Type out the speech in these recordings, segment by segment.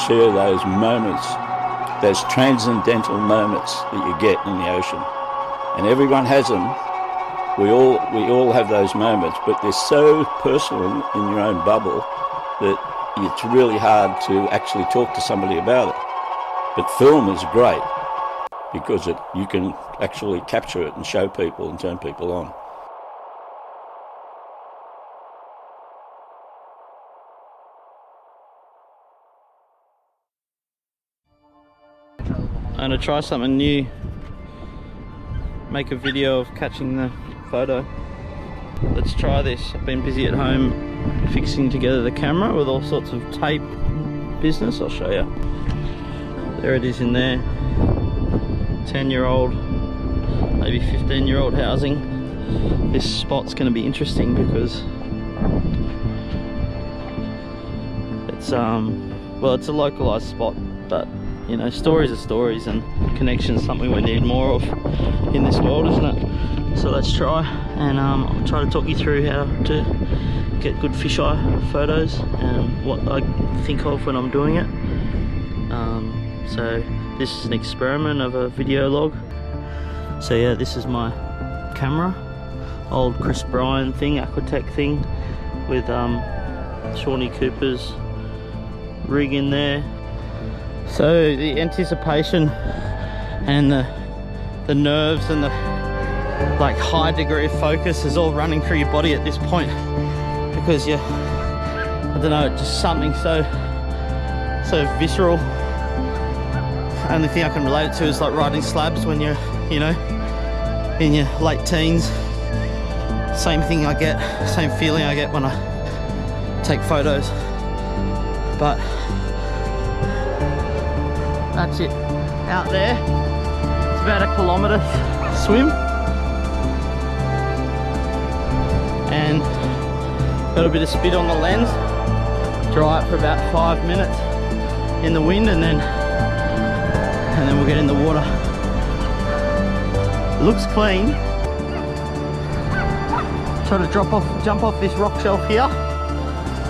share those moments, those transcendental moments that you get in the ocean. And everyone has them. We all have those moments, but they're so personal in your own bubble that it's really hard to actually talk to somebody about it. But film is great because you can actually capture it and show people and turn people on. I'm going to try something new, make a video of catching the photo. Let's try this. I've been busy at home fixing together the camera with all sorts of tape business. I'll show you. There it is in there. 10-year-old, maybe 15-year-old housing. This spot's going to be interesting because it's well, it's a localized spot, but you know, stories are stories, and connection's something we need more of in this world, isn't it? So let's try, and I'll try to talk you through how to get good fisheye photos and what I think of when I'm doing it. So this is an experiment of a video log. So yeah, this is my camera, old Chris Bryan thing, Aquatech thing, with Shawnee Cooper's rig in there. So the anticipation and the nerves and the like high degree of focus is all running through your body at this point, because you, I don't know, just something so visceral. The only thing I can relate it to is like riding slabs when you're, you know, in your late teens. Same thing I get, same feeling I get when I take photos. But that's it, out there. It's about a kilometre swim, and got a bit of spit on the lens, dry it for about 5 minutes in the wind, and then we'll get in the water. It looks clean. Try to jump off this rock shelf here,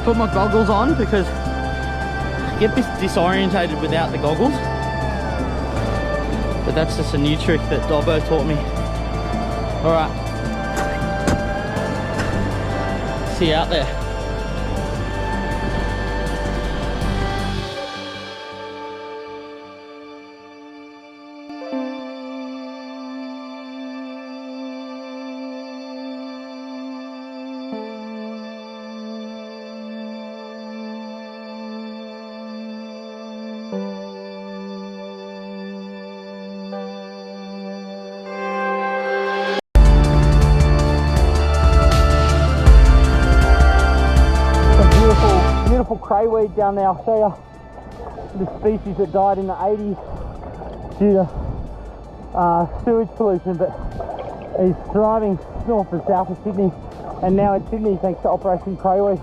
put my goggles on because I get disorientated without the goggles. But that's just a new trick that Dobbo taught me. Alright. See you out there. Beautiful crayweed down there. I'll show you the species that died in the 80s due to sewage pollution, but he's thriving north and south of Sydney, and now in Sydney thanks to Operation Crayweed.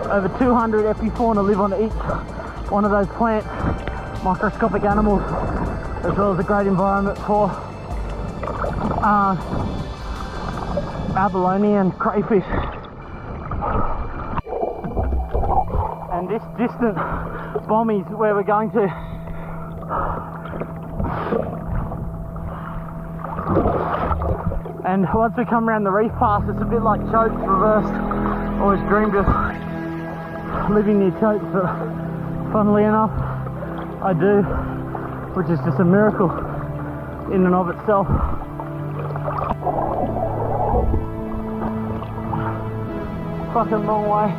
Over 200 epifauna live on each one of those plants, microscopic animals, as well as a great environment for abalone and crayfish. And this distant bomb is where we're going to. And once we come around the reef pass, it's a bit like Chotes reversed. Always dreamed of living near Chotes, but funnily enough I do, which is just a miracle in and of itself. Fucking long way.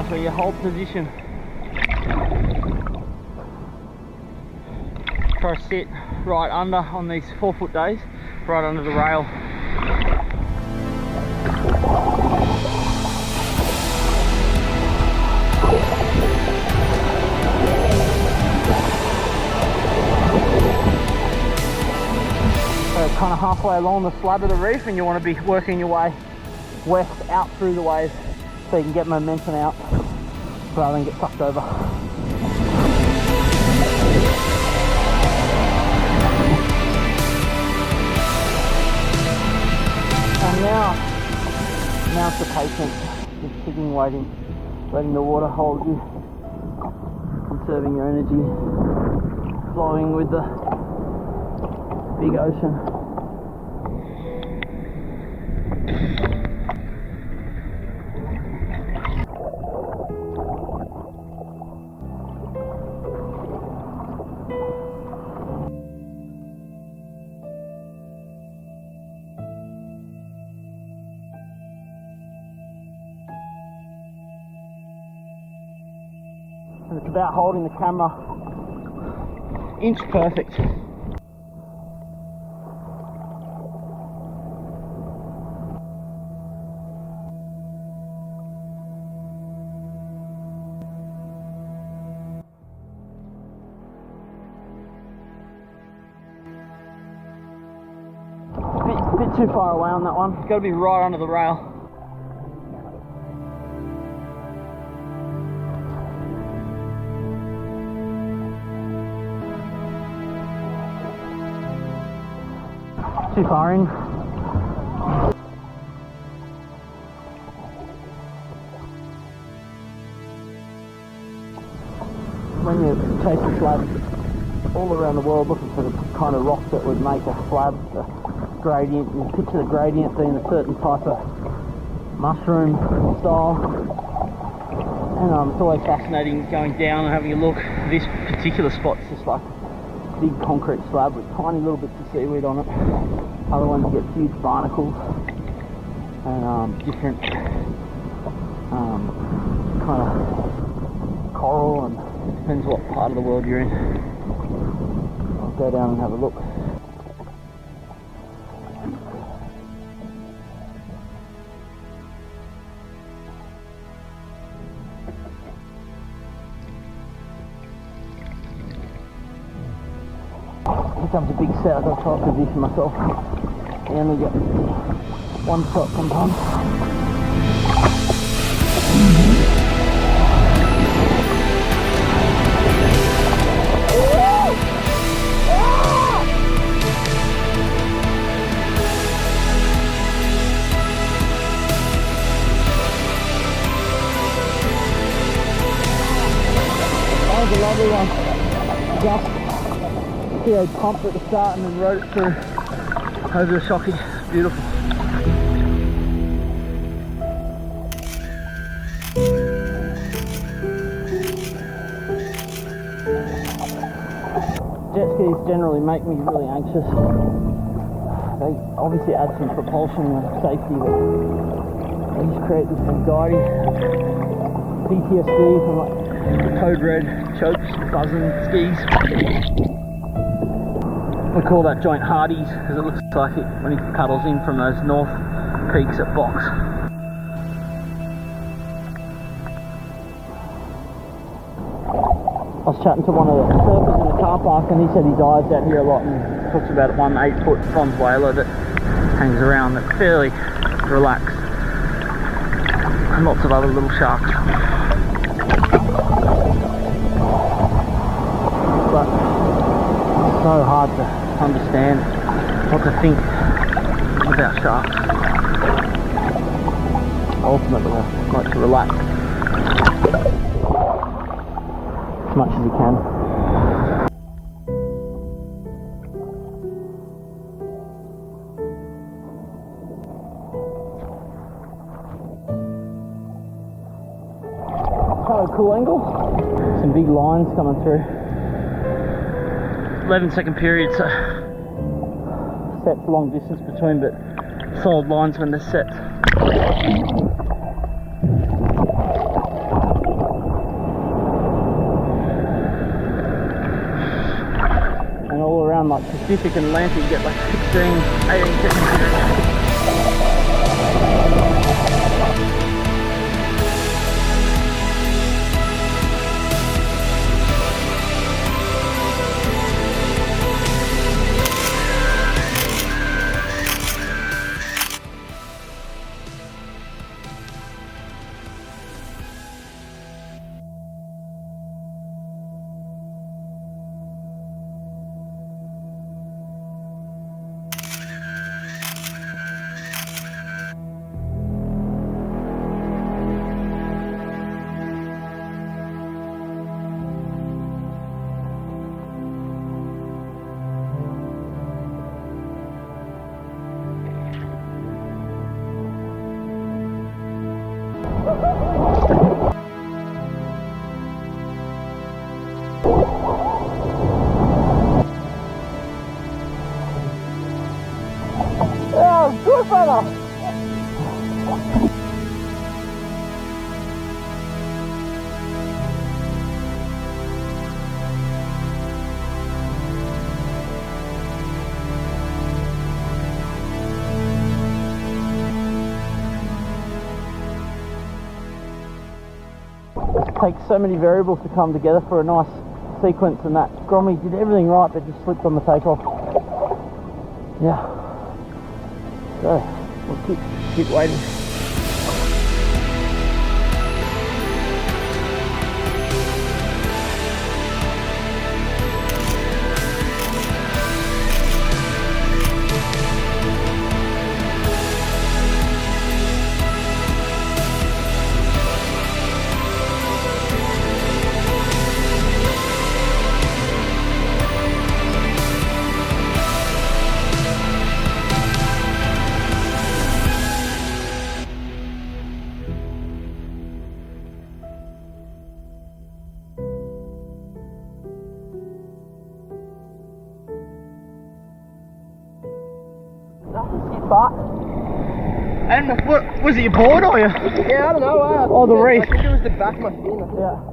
For your hold position. Try sit right under on these 4-foot days, right under the rail. So kind of halfway along the slab of the reef, and you want to be working your way west out through the waves so you can get momentum out rather than get sucked over. And now's the patience, just sitting, waiting, letting the water hold you, conserving your energy, flowing with the big ocean. And it's about holding the camera inch perfect. Bit too far away on that one. Got to be right under the rail. Too far in. When you're chasing slabs all around the world looking for the kind of rock that would make a slab, the gradient, you picture the gradient being a certain type of mushroom style. And it's always fascinating going down and having a look. This particular spot's just like big concrete slab with tiny little bits of seaweed on it. Other ones get huge barnacles and different kind of coral, and it depends what part of the world you're in. I'll go down and have a look. Here comes a big set. I've got to try to position myself. I only get one shot sometimes. That was a lovely one. Just see a pump at the start and then rode it through over the shocky. Beautiful. Jet skis generally make me really anxious. They obviously add some propulsion and safety, but they just create this anxiety, PTSD from like code red, chokes, buzzing, skis. We call that joint Hardy's because it looks like it when he paddles in from those north peaks at Box. I was chatting to one of the surfers in the car park, and he said he dives out here a lot and talks about one 8-foot bronze whaler that hangs around that's fairly relaxed, and lots of other little sharks. But it's so hard to understand what to think about sharks. Ultimately, I like to relax as much as you can. Quite a cool angle. Some big lines coming through. 11-second period, so sets a long distance between, but solid lines when they're set. like Pacific and Atlantic, you get like 16, 18 seconds. Good fella! It takes so many variables to come together for a nice sequence, and that Grommy did everything right but just slipped on the takeoff. Yeah. So we'll keep waiting. But and what was it, your board or your? Yeah, I don't know. Oh, the reef. I think it was the back of my fin. Yeah.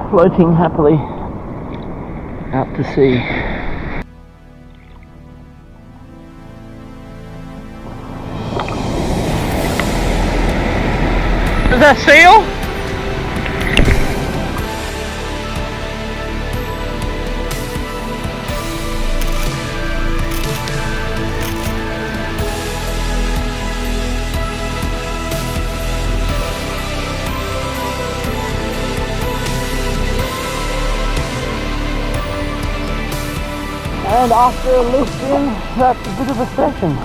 Floating happily out to sea. Is that seal? And after a lift in, that's a bit of a session.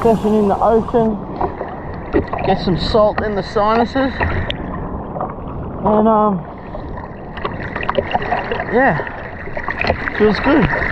Session in the ocean, get some salt in the sinuses, and yeah, feels good.